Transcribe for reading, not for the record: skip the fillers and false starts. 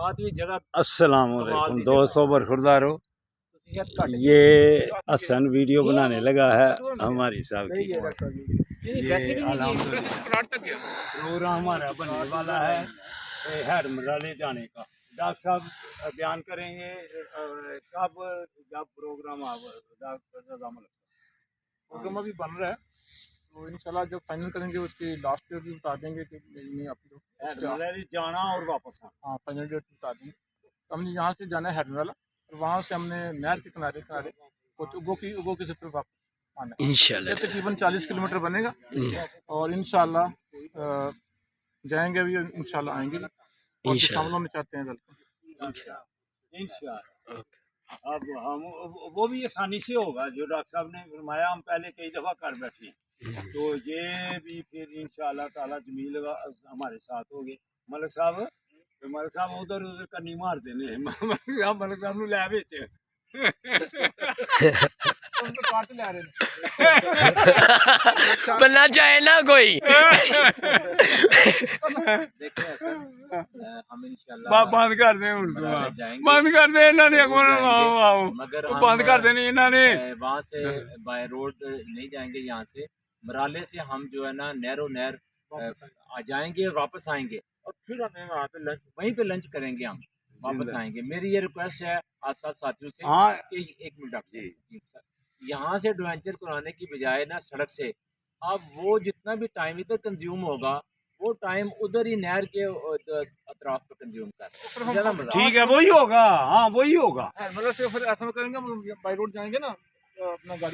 السلام علیکم دوستوں، برخوردارو، یہ حسن ویڈیو بنانے لگا ہے ہماری صاحب کی۔ یہ پروگرام ہمارا بننے والا ہے ہیڈ مرالے جانے کا۔ ڈاکٹر صاحب بیان کریں گے کب جب پروگرام پروگرام ابھی بن رہا ہے، تو انشاءاللہ جب فائنل کریں گے اس کی لاسٹ ڈیٹ بھی بتا دیں گے کہ آپ لوگ جانا اور واپس آنا۔ ہاں فائنل ڈیٹ بتا دیں گے۔ ہم نے یہاں سے جانا ہے ہیڈ والا، اور وہاں سے ہم نے نہر کے کنارے اگو کی سفر واپس آنا ہے انشاءاللہ۔ تقریباً 40 کلومیٹر بنے گا، اور انشاءاللہ جائیں گے بھی، انشاءاللہ آئیں گے اور شامل ہونا چاہتے ہیں انشاءاللہ۔ اب ہم وہ بھی آسانی سے ہوگا جو ڈاکٹر صاحب نے فرمایا، ہم پہلے کئی دفعہ کر بیٹھے ہیں، تو یہ بھی پھر انشاءاللہ تعالی جمیل ہمارے ساتھ ہوگے۔ ملک صاحب ادھر کنی مار دینے ملک صاحب نو لے بچ بننا چاہے نا کوئی بند کر دیں، بند کر دیں، بند کر دیں وہاں سے بائی روڈ نہیں جائیں گے، یہاں سے مرالے سے ہم جو ہے نا نہرو نہر آ جائیں گے، واپس آئیں گے، اور پھر ہمیں وہاں پہ وہیں پہ لنچ کریں گے، ہم واپس آئیں گے۔ میری یہ ریکویسٹ ہے آپ سب ساتھیوں سے کہ ایک منٹ آپ یہاں سے ایڈوینچر کرانے کی بجائے نا سڑک سے، اب وہ جتنا بھی ٹائم ادھر کنزیوم ہوگا وہ ٹائم ادھر ہی نہر کے اطراف پہ کنزیوم کر، ٹھیک ہے، وہی ہوگا، ہاں وہی ہوگا۔ مطلب پھر ایسا کریں گے، بائی روڈ جائیں گے نا اپنا گاڑی